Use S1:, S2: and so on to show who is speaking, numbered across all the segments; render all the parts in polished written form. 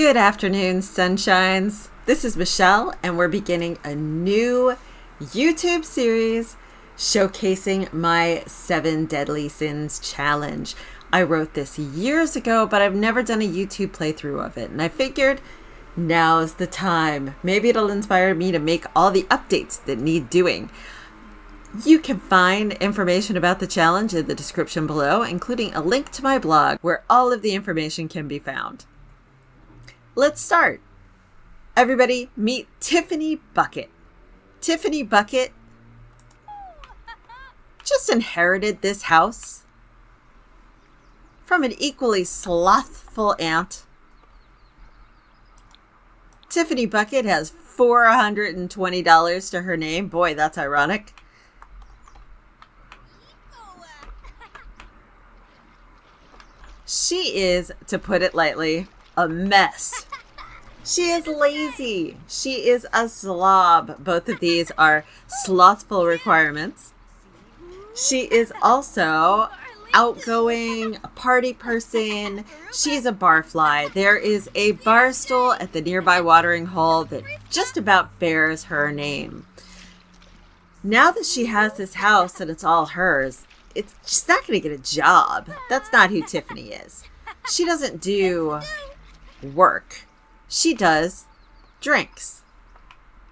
S1: Good afternoon, sunshines. This is Michelle, and we're beginning a new YouTube series showcasing my 7 Deadly Sins challenge. I wrote this years ago, but I've never done a YouTube playthrough of it, and I figured now's the time. Maybe it'll inspire me to make all the updates that need doing. You can find information about the challenge in the description below, including a link to my blog where all of the information can be found. Let's start. Everybody meet Tiffany Bucket. Tiffany Bucket just inherited this house from an equally slothful aunt. Tiffany Bucket has $420 to her name. Boy, that's ironic. She is, to put it lightly, a mess. She is lazy. She is a slob. Both of these are slothful requirements. She is also outgoing, a party person. She's a barfly. There is a bar stool at the nearby watering hole that just about bears her name. Now that she has this house and it's all hers, she's not going to get a job. That's not who Tiffany is. She doesn't do work. She does drinks.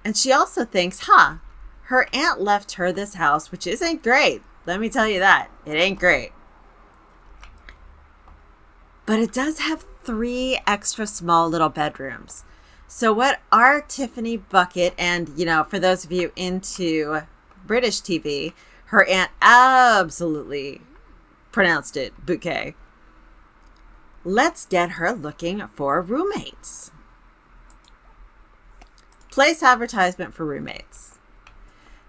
S1: And she also thinks, her aunt left her this house, which isn't great. Let me tell you that. It ain't great. But it does have 3 extra small little bedrooms. So what our Tiffany Bucket, and for those of you into British TV, her aunt absolutely pronounced it bouquet. Let's get her looking for roommates. Place advertisement for roommates.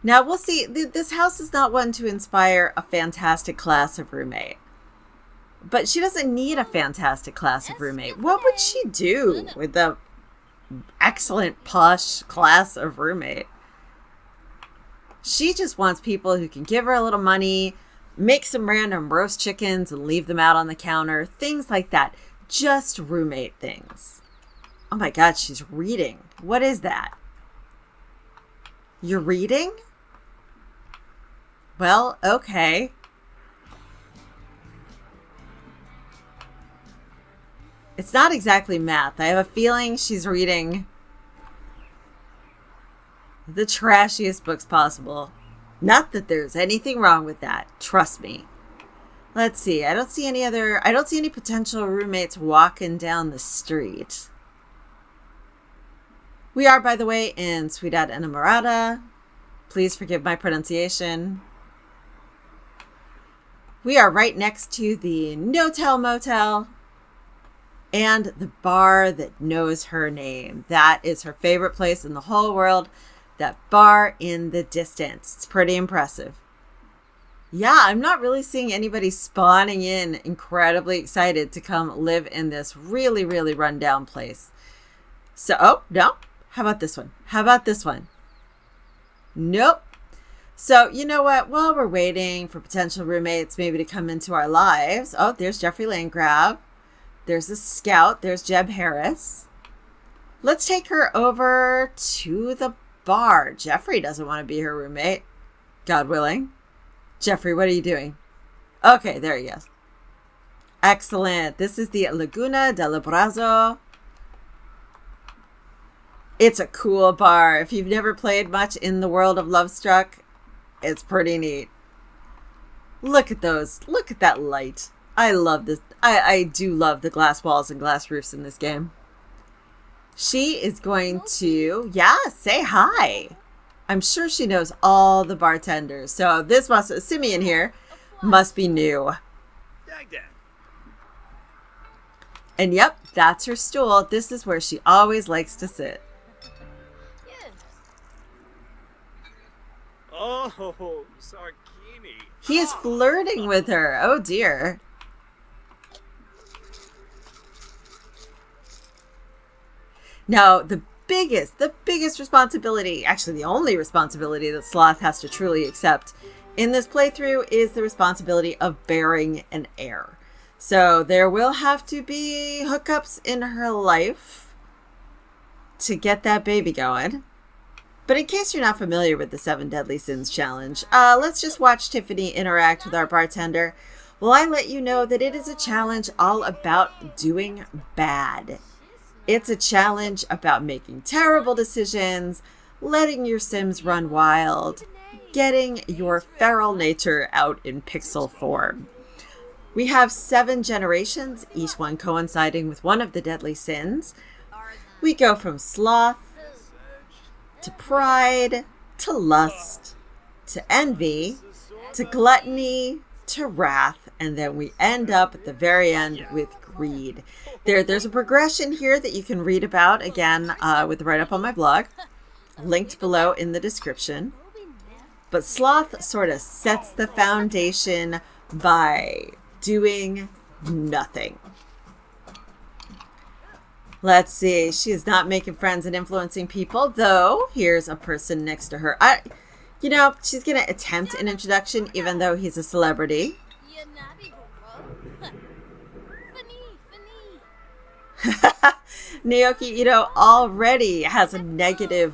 S1: Now we'll see, this house is not one to inspire a fantastic class of roommate. But she doesn't need a fantastic class of roommate. What would she do with the excellent posh class of roommate? She just wants people who can give her a little money, make some random roast chickens and leave them out on the counter. Things like that. Just roommate things. Oh my God, she's reading. What is that? You're reading? Well, okay. It's not exactly math. I have a feeling she's reading the trashiest books possible. Not that there's anything wrong with that. Trust me. Let's see. I don't see any potential roommates walking down the street. We are, by the way, in Ciudad Enamorada. Please forgive my pronunciation. We are right next to the No-Tell Motel and the bar that knows her name. That is her favorite place in the whole world. That bar in the distance. It's pretty impressive. Yeah, I'm not really seeing anybody spawning in incredibly excited to come live in this really, really rundown place. So, oh, no. How about this one? How about this one? Nope. So, you know what? While we're waiting for potential roommates maybe to come into our lives. Oh, there's Jeffrey Landgrab. There's a scout. There's Jeb Harris. Let's take her over to the bar. Jeffrey doesn't want to be her roommate. God willing. Jeffrey, what are you doing? Okay, there he is. Excellent. This is the Laguna del Abrazo. It's a cool bar. If you've never played much in the world of Lovestruck, it's pretty neat. Look at those. Look at that light. I love this. I do love the glass walls and glass roofs in this game. She is going to, say hi. I'm sure she knows all the bartenders. So this Simeon here must be new. And yep, that's her stool. This is where she always likes to sit.
S2: Oh, Sarkini.
S1: He is flirting with her. Oh dear. Now, the biggest responsibility, actually the only responsibility that Sloth has to truly accept in this playthrough is the responsibility of bearing an heir. So there will have to be hookups in her life. to get that baby going. But in case you're not familiar with the 7 Deadly Sins challenge, let's just watch Tiffany interact with our bartender while I let you know that it is a challenge all about doing bad. It's a challenge about making terrible decisions, letting your Sims run wild, getting your feral nature out in pixel form. We have 7 generations, each one coinciding with one of the deadly sins. We go from sloth to pride to lust to envy to gluttony to wrath, and then we end up at the very end with greed. There's a progression here that you can read about, again, with the write-up on my blog, linked below in the description. But sloth sort of sets the foundation by doing nothing. Let's see. She is not making friends and influencing people, though here's a person next to her. She's going to attempt an introduction, even though he's a celebrity. Naoki, already has a negative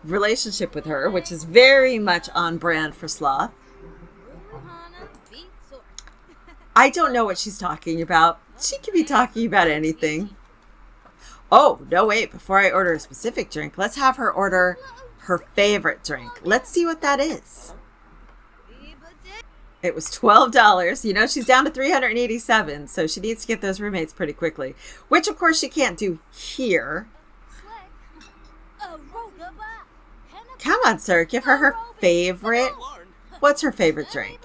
S1: relationship with her, which is very much on brand for Sloth. I don't know what she's talking about. She could be talking about anything. Oh, no, wait. Before I order a specific drink, let's have her order her favorite drink. Let's see what that is. It was $12. She's down to 387, so she needs to get those roommates pretty quickly, which, of course, she can't do here. Come on, sir. Give her favorite. What's her favorite drink?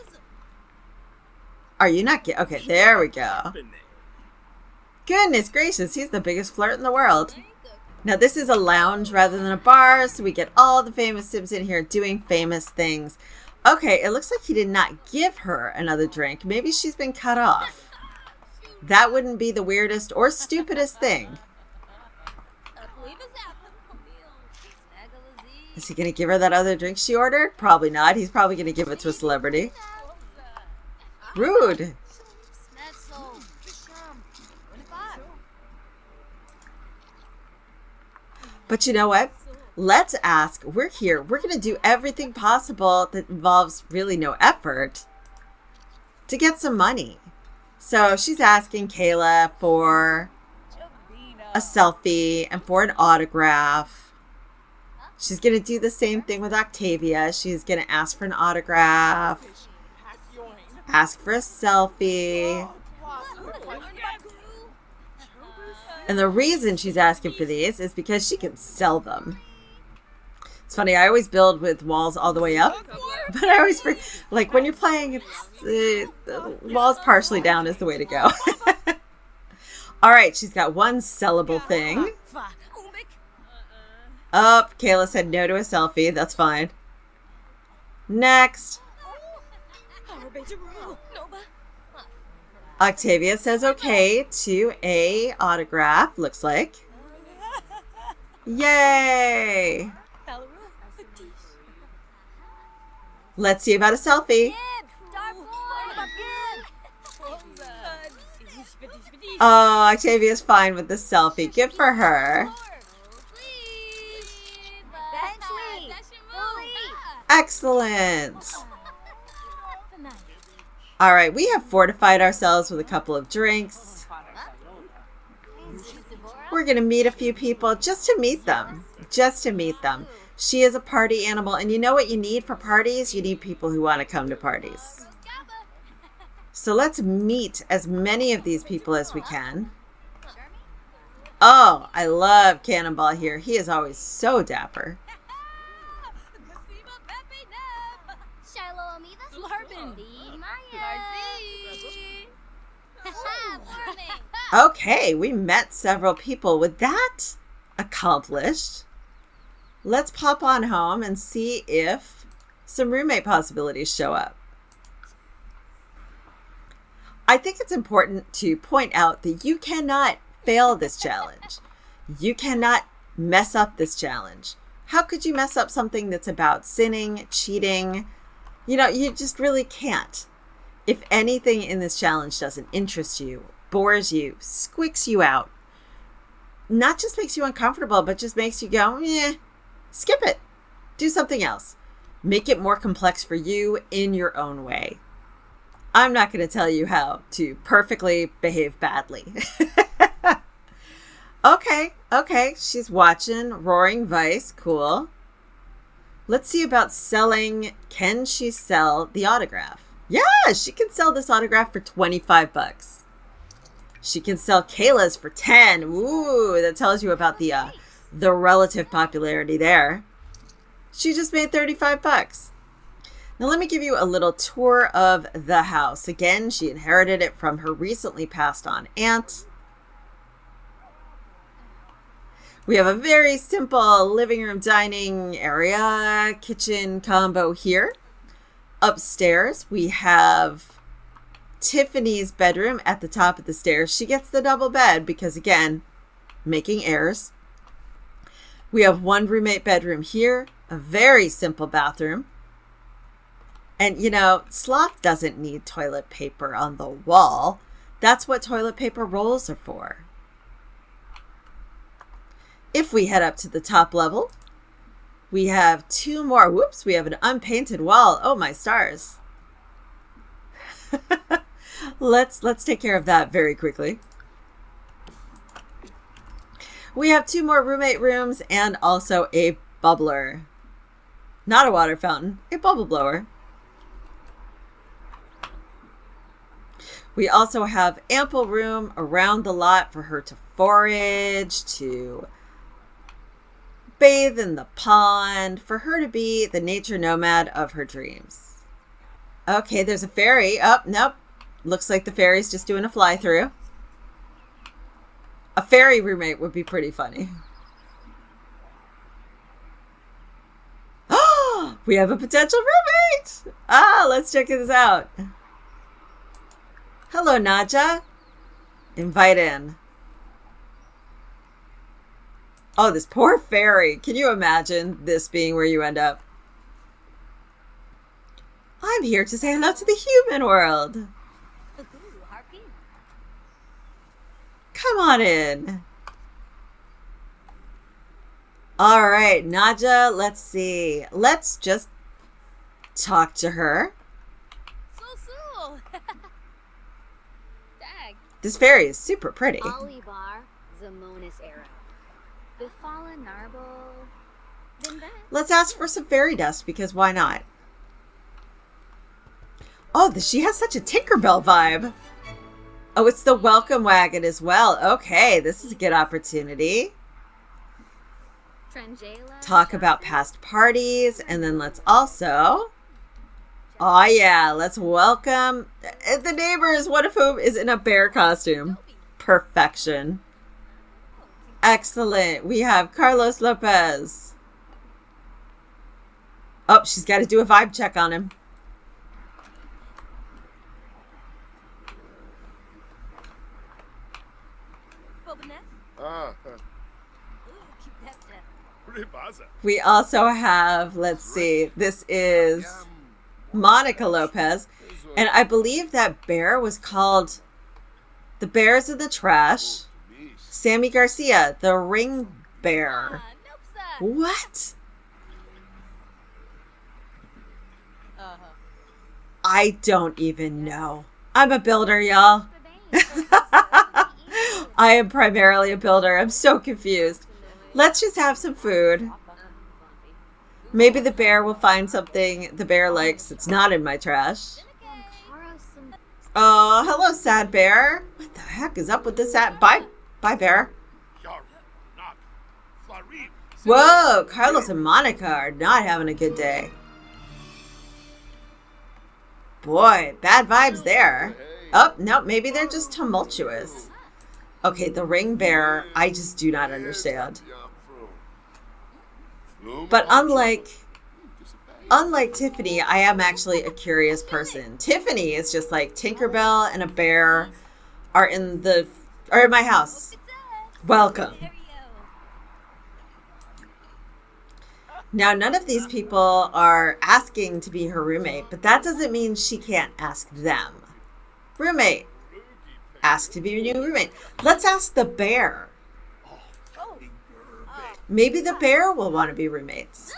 S1: Are you not getting... Okay, there we go. Goodness gracious, he's the biggest flirt in the world. Now, this is a lounge rather than a bar, so we get all the famous Sims in here doing famous things. Okay, it looks like he did not give her another drink. Maybe she's been cut off. That wouldn't be the weirdest or stupidest thing. Is he going to give her that other drink she ordered? Probably not. He's probably going to give it to a celebrity. Rude. But you know what? Let's ask. We're here. We're going to do everything possible that involves really no effort to get some money. So she's asking Kayla for a selfie and for an autograph. She's going to do the same thing with Octavia. She's going to ask for an autograph, ask for a selfie. And the reason she's asking for these is because she can sell them. It's funny, I always build with walls all the way up, but I always forget, like when you're playing, the walls partially down is the way to go. All right, she's got one sellable thing. Up, Kayla said no to a selfie. That's fine. Next. Octavia says okay to a autograph, looks like. Yay! Let's see about a selfie. Oh, Octavia's fine with the selfie. Good for her. Excellent. All right, we have fortified ourselves with a couple of drinks. We're going to meet a few people just to meet them. Just to meet them. She is a party animal, and you know what you need for parties? You need people who want to come to parties. So let's meet as many of these people as we can. Oh, I love Cannonball here. He is always so dapper. Okay, we met several people. With that accomplished, let's pop on home and see if some roommate possibilities show up. I think it's important to point out that you cannot fail this challenge. You cannot mess up this challenge. How could you mess up something that's about sinning, cheating? You just really can't. If anything in this challenge doesn't interest you, bores you, squeaks you out, not just makes you uncomfortable, but just makes you go, skip it. Do something else. Make it more complex for you in your own way. I'm not going to tell you how to perfectly behave badly. Okay. She's watching Roaring Vice. Cool. Let's see about selling. Can she sell the autograph? Yeah, she can sell this autograph for $25. She can sell Kayla's for 10. Ooh, that tells you about the relative popularity there. She just made $35. Now let me give you a little tour of the house. Again, she inherited it from her recently passed on aunt. We have a very simple living room, dining area, kitchen combo here. Upstairs, we have Tiffany's bedroom at the top of the stairs. She gets the double bed because, again, making heirs. We have one roommate bedroom here, a very simple bathroom. And, Sloth doesn't need toilet paper on the wall. That's what toilet paper rolls are for. If we head up to the top level, we have two more. Whoops, we have an unpainted wall. Oh, my stars. Let's take care of that very quickly. We have two more roommate rooms and also a bubbler. Not a water fountain, a bubble blower. We also have ample room around the lot for her to forage, to bathe in the pond, for her to be the nature nomad of her dreams. Okay, there's a fairy. Oh, nope. Looks like the fairy's just doing a fly through. A fairy roommate would be pretty funny. Oh, we have a potential roommate. Let's check this out. Hello, Naja. Invite in. Oh, this poor fairy. Can you imagine this being where you end up? I'm here to say hello to the human world. Come on in. All right, Naja, let's see. Let's just talk to her. This fairy is super pretty. Let's ask for some fairy dust because why not? Oh, she has such a Tinkerbell vibe. Oh, it's the welcome wagon as well. Okay, this is a good opportunity. Talk about past parties, and then let's also... Oh, yeah, let's welcome the neighbors, one of whom is in a bear costume. Perfection. Excellent. We have Carlos Lopez. Oh, she's got to do a vibe check on him. We also have, let's see, this is Monica Lopez. And I believe that bear was called The Bears in the Trash. Sammy Garcia, the ring bear. What? I don't even know. I'm a builder, y'all. I am primarily a builder. I'm so confused. Let's just have some food. Maybe the bear will find something the bear likes that's not in my trash. Oh, hello, sad bear. What the heck is up with this sad? Bye, bear. Whoa, Carlos and Monica are not having a good day. Boy, bad vibes there. Oh, no, maybe they're just tumultuous. Okay, the ring bear, I just do not understand. But unlike Tiffany, I am actually a curious person. Tiffany is just like Tinkerbell and a bear are in my house. Welcome. Now, none of these people are asking to be her roommate, but that doesn't mean she can't ask them. Roommate. Ask to be your new roommate. Let's ask the bear. Maybe the bear will want to be roommates.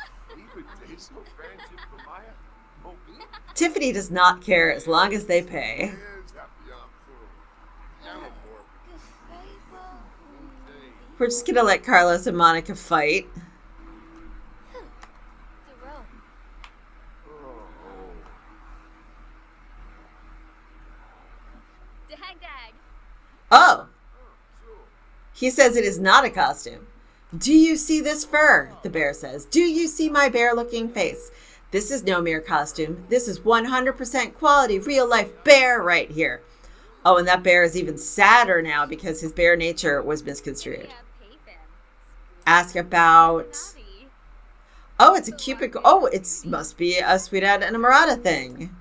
S1: Tiffany does not care as long as they pay. We're just going to let Carlos and Monica fight. Oh! He says it is not a costume. Do you see this fur? The bear says. Do you see my bear-looking face? This is no mere costume. This is 100% quality, real-life bear right here. Oh, and that bear is even sadder now because his bear nature was misconstrued. Ask about... Oh, it's a Cupid... Oh, it must be a Sweetheart and a Murata thing.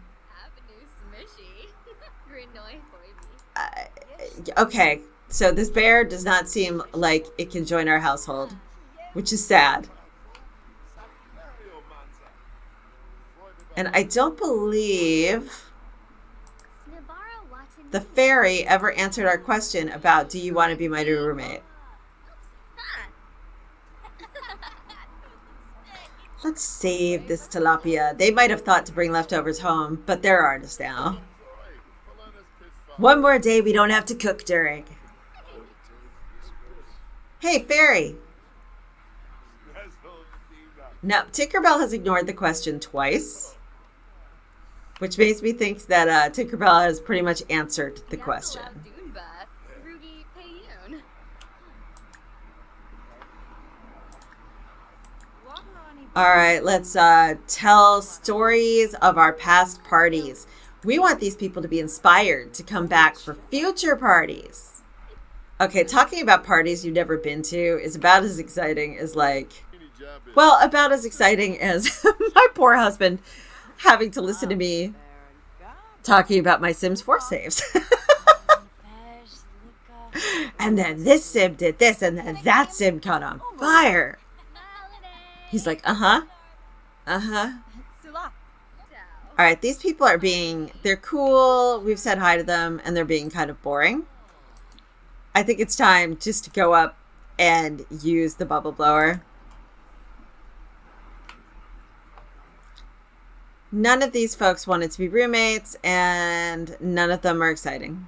S1: Okay, so this bear does not seem like it can join our household, which is sad. And I don't believe the fairy ever answered our question about, do you want to be my new roommate? Let's save this tilapia. They might have thought to bring leftovers home, but they're artists now. One more day we don't have to cook during. Hey, fairy. No, Tinkerbell has ignored the question twice, which makes me think that Tinkerbell has pretty much answered the question. All right, let's tell stories of our past parties. We want these people to be inspired to come back for future parties. Okay, talking about parties you've never been to is about as exciting as about as exciting as my poor husband having to listen to me talking about my Sims 4 saves. And then this sim did this, and then that sim caught on fire. He's like, uh-huh. All right, these people they're cool. We've said hi to them, and they're being kind of boring. I think it's time just to go up and use the bubble blower. None of these folks wanted to be roommates, and none of them are exciting.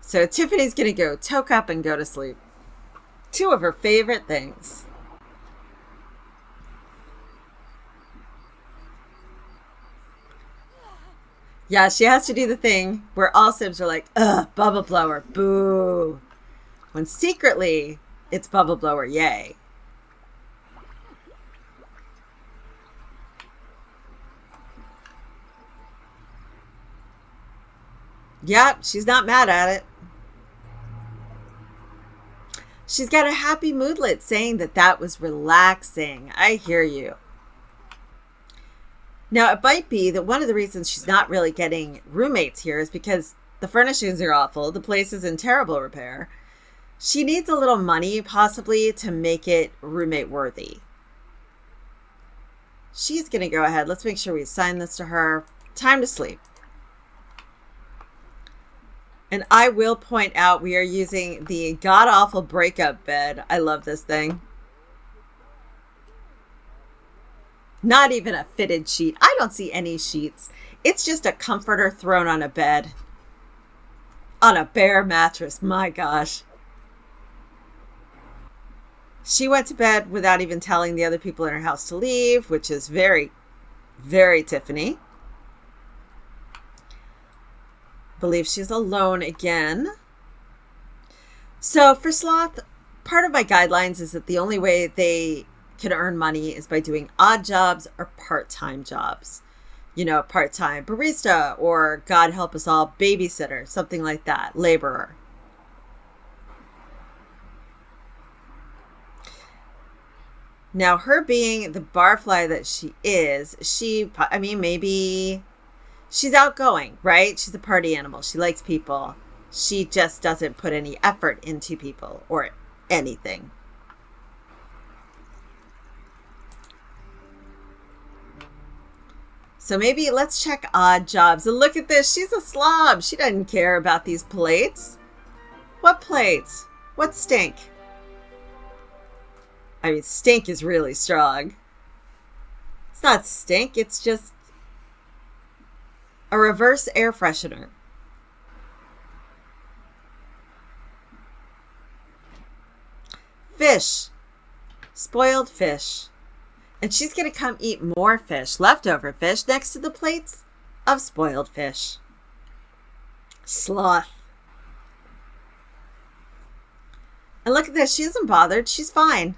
S1: So Tiffany's going to go toke up and go to sleep. Two of her favorite things. Yeah, she has to do the thing where all Sims are like, ugh, bubble blower, boo. When secretly, it's bubble blower, yay. Yep, she's not mad at it. She's got a happy moodlet saying that was relaxing. I hear you. Now, it might be that one of the reasons she's not really getting roommates here is because the furnishings are awful. The place is in terrible repair. She needs a little money, possibly, to make it roommate worthy. She's going to go ahead. Let's make sure we assign this to her. Time to sleep. And I will point out we are using the god-awful breakup bed. I love this thing. Not even a fitted sheet. I don't see any sheets. It's just a comforter thrown on a bed. On a bare mattress. My gosh. She went to bed without even telling the other people in her house to leave, which is very, very Tiffany. Believe she's alone again. So for Sloth, part of my guidelines is that the only way they can earn money is by doing odd jobs or part-time jobs. You know, part-time barista or, God help us all, babysitter, something like that, laborer. Now, her being the barfly that she is, maybe she's outgoing, right? She's a party animal. She likes people. She just doesn't put any effort into people or anything. So maybe let's check odd jobs. And look at this. She's a slob. She doesn't care about these plates. What plates? What stink? I mean, stink is really strong. It's not stink. It's just a reverse air freshener. Fish. Spoiled fish. And she's going to come eat more fish, leftover fish, next to the plates of spoiled fish. Sloth. And look at this. She isn't bothered. She's fine.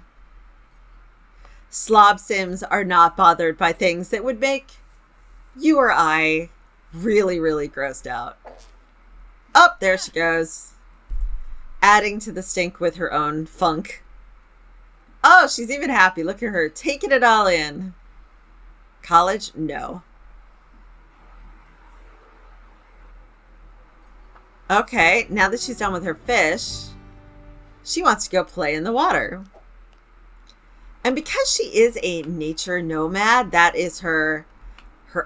S1: Slob Sims are not bothered by things that would make you or I really, really grossed out. Oh, there she goes. Adding to the stink with her own funk. Oh, she's even happy. Look at her, taking it all in. College? No. Okay, now that she's done with her fish, she wants to go play in the water. And because she is a nature nomad, that is her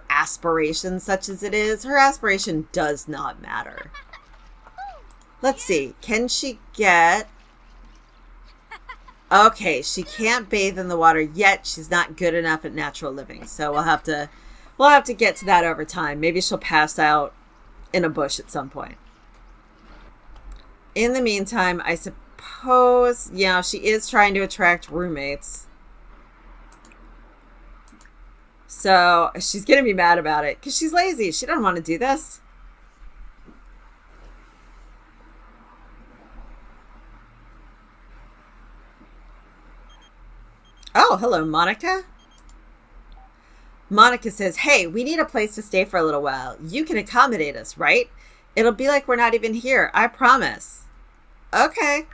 S1: aspiration, such as it is. Her aspiration does not matter. Let's see. Can she get... Okay, she can't bathe in the water yet. She's not good enough at natural living. So we'll have to get to that over time. Maybe she'll pass out in a bush at some point. In the meantime, I suppose, yeah, she is trying to attract roommates. So she's going to be mad about it because she's lazy. She doesn't want to do this. Oh, hello, Monica. Monica says, hey, we need a place to stay for a little while. You can accommodate us, right? It'll be like we're not even here. I promise. Okay.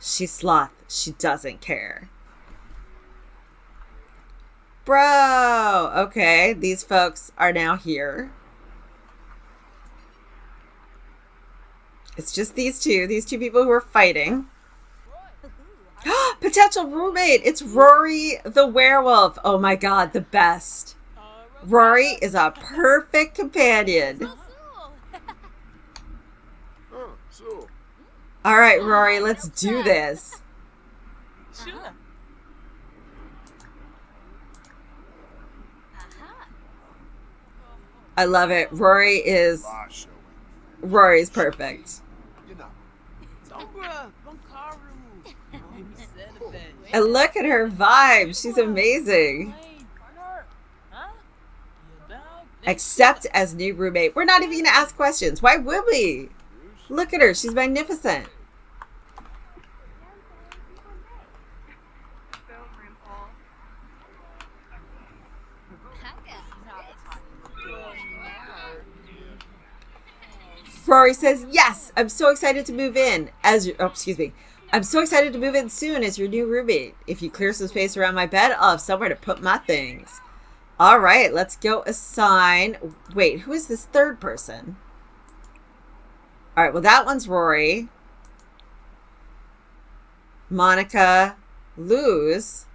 S1: She's Sloth. She doesn't care. Bro. Okay, these folks are now here. It's just these two people who are fighting. Potential roommate. It's Rory the werewolf. Oh my god, the best. Rory is a perfect companion. All right, Rory, let's do this. I love it. Rory's perfect. And look at her vibe. She's amazing. Accept as new roommate. We're not even going to ask questions. Why would we? Look at her. She's magnificent. Rory says, yes, I'm so excited to move in I'm so excited to move in soon as your new roommate. If you clear some space around my bed, I'll have somewhere to put my things. All right, let's go assign. Wait, who is this third person? All right, well, that one's Rory. Monica, Luz.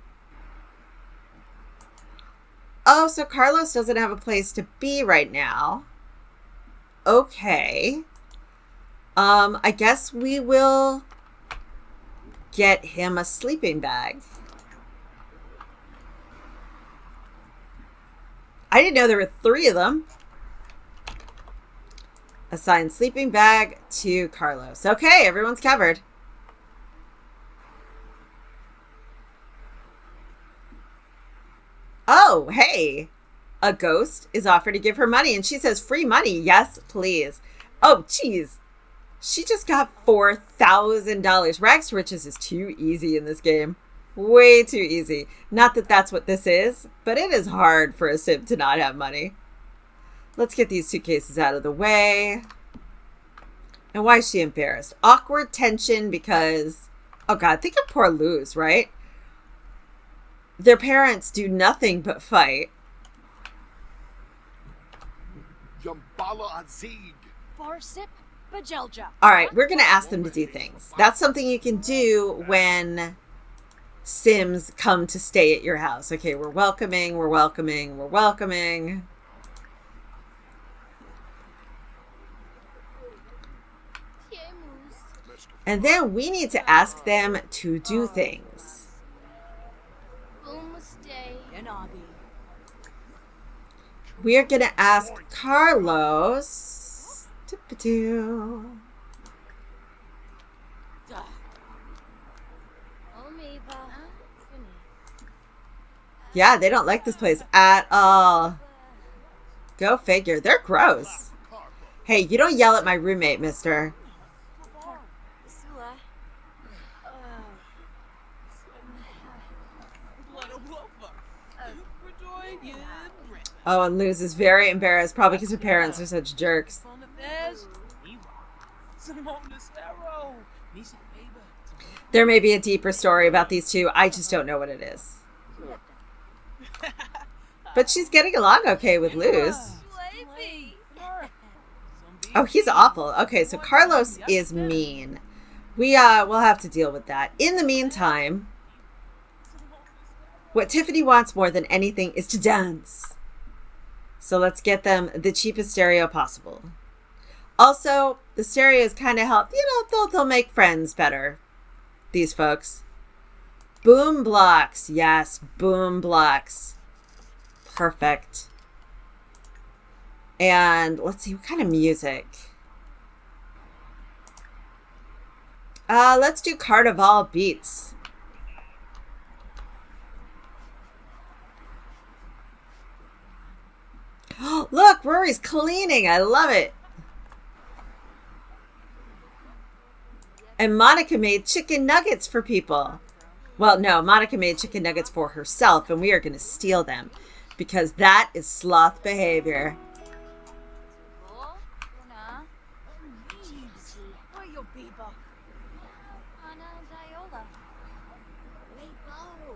S1: Oh, so Carlos doesn't have a place to be right now. Okay. I guess we will get him a sleeping bag. I didn't know there were 3 of them. Assign sleeping bag to Carlos. Okay, everyone's covered. Oh, hey. A ghost is offered to give her money, and she says, free money. Yes, please. Oh, geez. She just got $4,000. Rags to riches is too easy in this game. Way too easy. Not that that's what this is, but it is hard for a sim to not have money. Let's get these suitcases out of the way. And why is she embarrassed? Awkward tension because, oh God, think of poor Luz, right? Their parents do nothing but fight. All right, we're going to ask them to do things. That's something you can do when Sims come to stay at your house. Okay, we're welcoming, we're welcoming, we're welcoming. And then we need to ask them to do things. We are going to ask Carlos. Yeah, they don't like this place at all. Go figure. They're gross. Hey, you don't yell at my roommate, mister. Oh, and Luz is very embarrassed, probably because her parents are such jerks. There may be a deeper story about these two. I just don't know what it is. But she's getting along okay with Luz. Oh, he's awful. Okay, so Carlos is mean. We'll have to deal with that. In the meantime, what Tiffany wants more than anything is to dance. So let's get them the cheapest stereo possible. Also, the stereos kind of help, they'll make friends better. These folks. Boom blocks. Yes, boom blocks. Perfect. And let's see, what kind of music? Let's do Carnival beats. Look, Rory's cleaning. I love it. And Monica made chicken nuggets for people. Well, no, Monica made chicken nuggets for herself, and we are going to steal them because that is sloth behavior.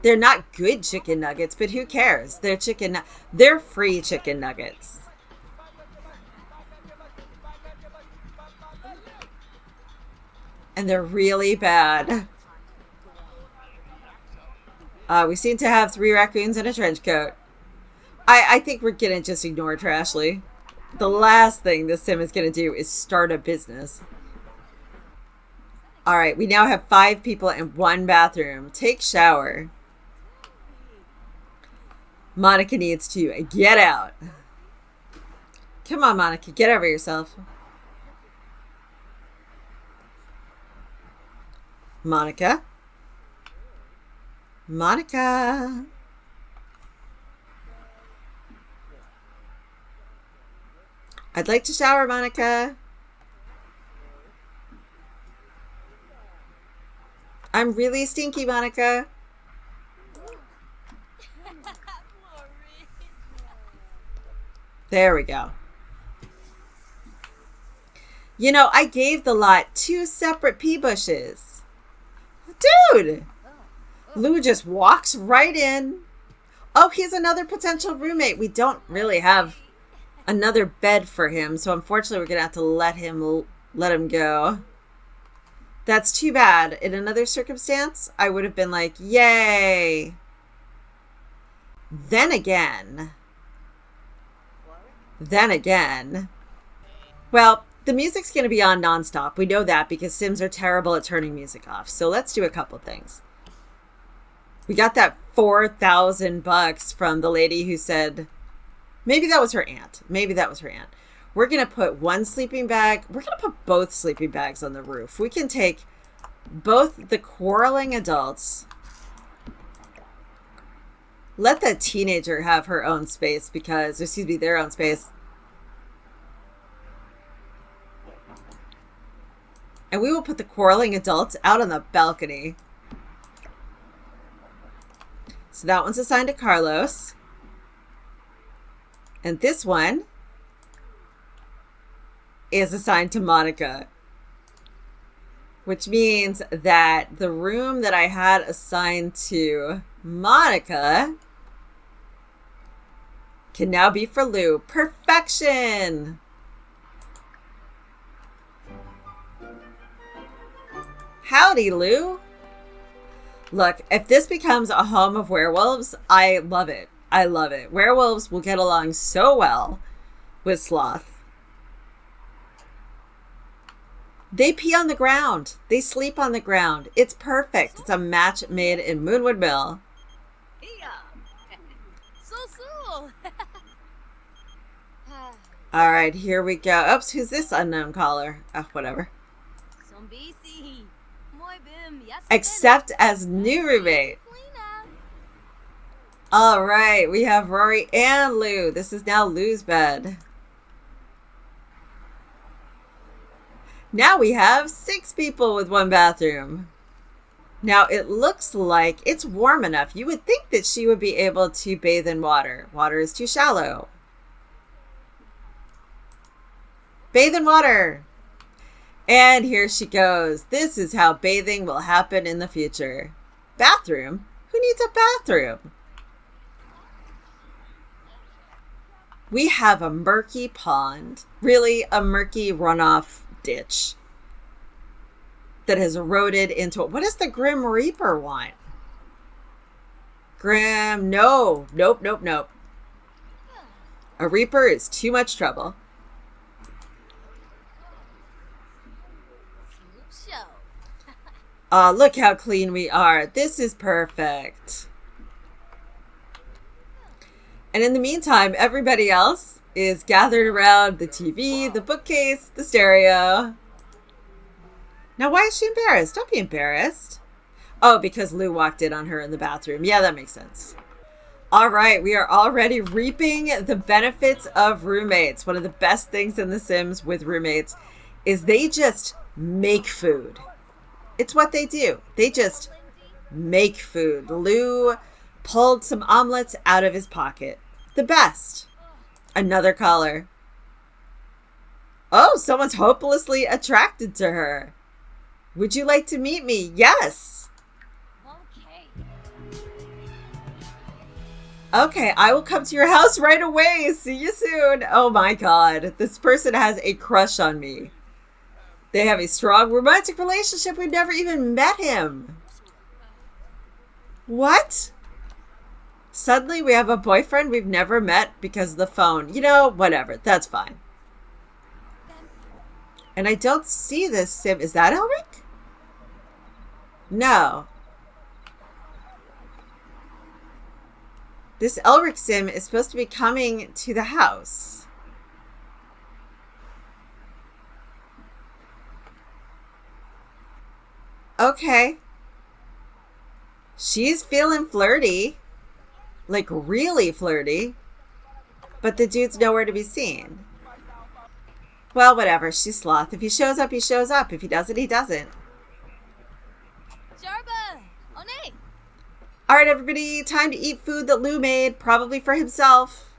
S1: They're not good chicken nuggets, but who cares? They're free chicken nuggets. And they're really bad. We seem to have 3 raccoons in a trench coat. I think we're going to just ignore Trashly. The last thing this sim is going to do is start a business. All right, we now have 5 people in 1 bathroom. Take shower. Monica needs to get out. Come on, Monica, get over yourself. Monica. Monica. I'd like to shower, Monica. I'm really stinky, Monica. There we go. I gave the lot 2 separate pea bushes. Dude! Lou just walks right in. Oh, he's another potential roommate. We don't really have another bed for him, so unfortunately we're going to have to let him go. That's too bad. In another circumstance, I would have been like, yay. Then again, well, the music's going to be on nonstop. We know that because Sims are terrible at turning music off. So let's do a couple things. We got that $4,000 from the lady who said, maybe that was her aunt. We're going to put 1 sleeping bag. We're going to put both sleeping bags on the roof. We can take both the quarreling adults. Let the teenager have her own space their own space. And we will put the quarreling adults out on the balcony. So that one's assigned to Carlos. And this one is assigned to Monica. Which means that the room that I had assigned to Monica can now be for Lou. Perfection! Howdy, Lou. Look, if this becomes a home of werewolves, I love it. I love it. Werewolves will get along so well with Sloth. They pee on the ground. They sleep on the ground. It's perfect. It's a match made in Moonwood Mill. All right, here we go. Oops, who's this unknown caller? Oh, whatever. Accept as new roommate. All right, we have Rory and Lou. This is now Lou's bed. Now we have 6 people with 1 bathroom. Now it looks like it's warm enough. You would think that she would be able to bathe in water. Water is too shallow. Bathe in water. And here she goes. This is how bathing will happen in the future. Bathroom? Who needs a bathroom? We have a murky pond. Really, a murky runoff ditch that has eroded into it. What does the Grim Reaper want? Grim, no. Nope. A Reaper is too much trouble. Look how clean we are. This is perfect. And in the meantime, everybody else is gathered around the TV, the bookcase, the stereo. Now, why is she embarrassed? Don't be embarrassed. Oh, because Lou walked in on her in the bathroom. Yeah, that makes sense. All right, we are already reaping the benefits of roommates. One of the best things in The Sims with roommates is they just make food. It's what they do. They just make food. Lou pulled some omelets out of his pocket. The best. Another caller. Oh, someone's hopelessly attracted to her. Would you like to meet me? Yes. Okay, I will come to your house right away. See you soon. Oh my God. This person has a crush on me. They have a strong romantic relationship. We've never even met him. What? Suddenly we have a boyfriend we've never met because of the phone. You know, whatever. That's fine. And I don't see this Sim. Is that Elric? No. This Elric Sim is supposed to be coming to the house. Okay. She's feeling flirty. Like really flirty. But the dude's nowhere to be seen. Well, whatever. She's Sloth. If he shows up, he shows up. If he doesn't, he doesn't. All right, everybody. Time to eat food that Lou made. Probably for himself.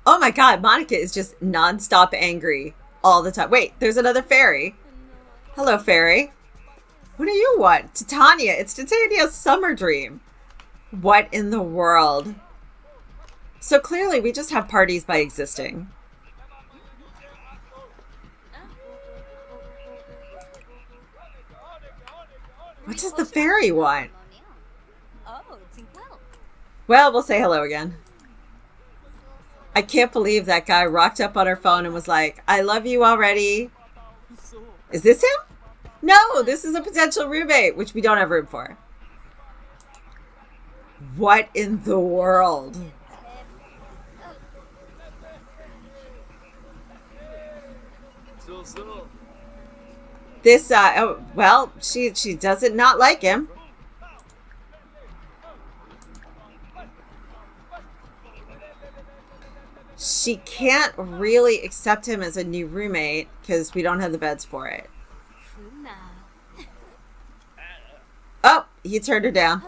S1: Oh my God. Monica is just nonstop angry all the time. Wait, there's another fairy. Hello, fairy. What do you want? Titania. It's Titania's summer dream. What in the world? So clearly we just have parties by existing. What does the fairy want? Well, we'll say hello again. I can't believe that guy rocked up on her phone and was like, I love you already. Is this him? No, this is a potential roommate, which we don't have room for. What in the world? This, well, she doesn't not like him. She can't really accept him as a new roommate because we don't have the beds for it. Oh, he turned her down.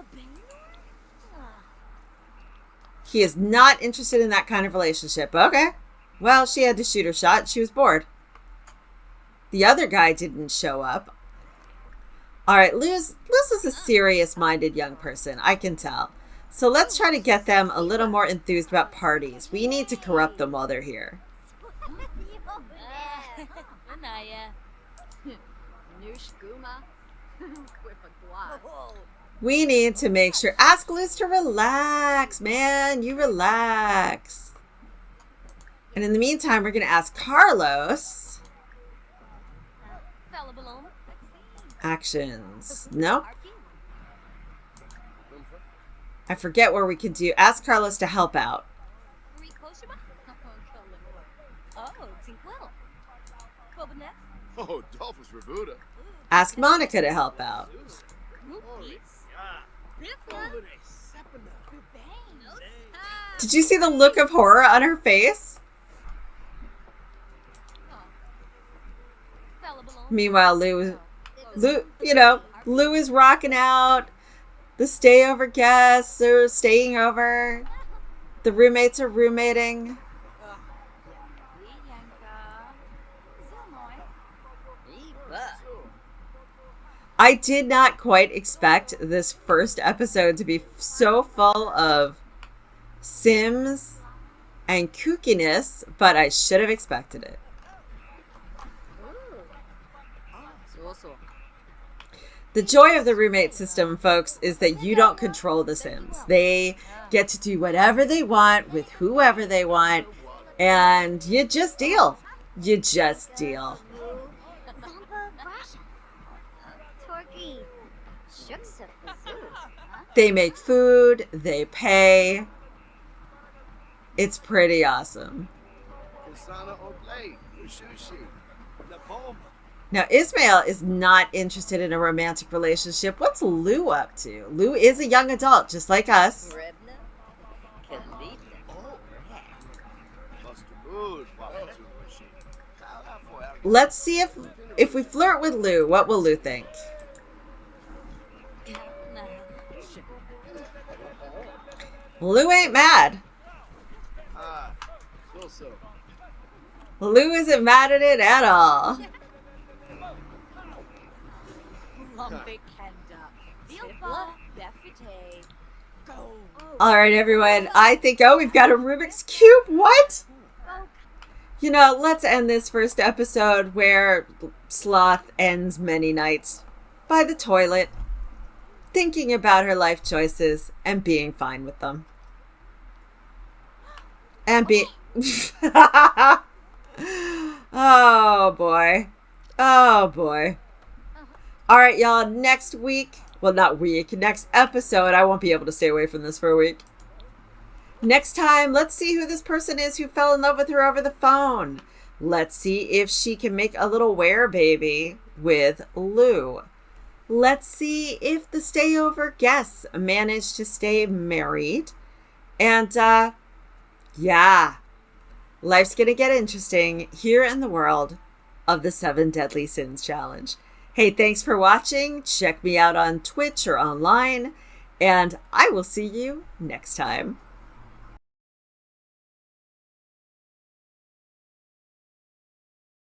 S1: He is not interested in that kind of relationship. Okay. Well, she had to shoot her shot. She was bored. The other guy didn't show up. All right, Luz is a serious-minded young person. I can tell. So let's try to get them a little more enthused about parties. We need to corrupt them while they're here. We need to make sure. Ask Liz to relax, man. You relax. And in the meantime, we're going to ask Carlos. Actions. Nope. I forget where we can do. Ask Carlos to help out.
S3: Oh, Dolphus Revuda.
S1: Ask Monica to help out. Did you see the look of horror on her face? Meanwhile, Lou, Lou is rocking out. The stayover guests are staying over. The roommates are roommating. I did not quite expect this first episode to be so full of Sims and kookiness, but I should have expected it. The joy of the roommate system, folks, is that you don't control the Sims. They get to do whatever they want with whoever they want, and you just deal. You just deal. They make food, they pay. It's pretty awesome. Now, Ismail is not interested in a romantic relationship. What's Lou up to? Lou is a young adult, just like us. Let's see if we flirt with Lou, what will Lou think? Lou ain't mad. Lou isn't mad at it at all. All right, everyone. I think, we've got a Rubik's Cube. What? Let's end this first episode where Sloth ends many nights by the toilet, thinking about her life choices and being fine with them. And be... Oh, boy. Oh, boy. All right, y'all. Next week... Well, not week. Next episode. I won't be able to stay away from this for a week. Next time, let's see who this person is who fell in love with her over the phone. Let's see if she can make a little werebaby with Lou. Let's see if the stayover guests manage to stay married. And, life's going to get interesting here in the world of the 7 Deadly Sins Challenge. Hey, thanks for watching. Check me out on Twitch or online. And I will see you next time.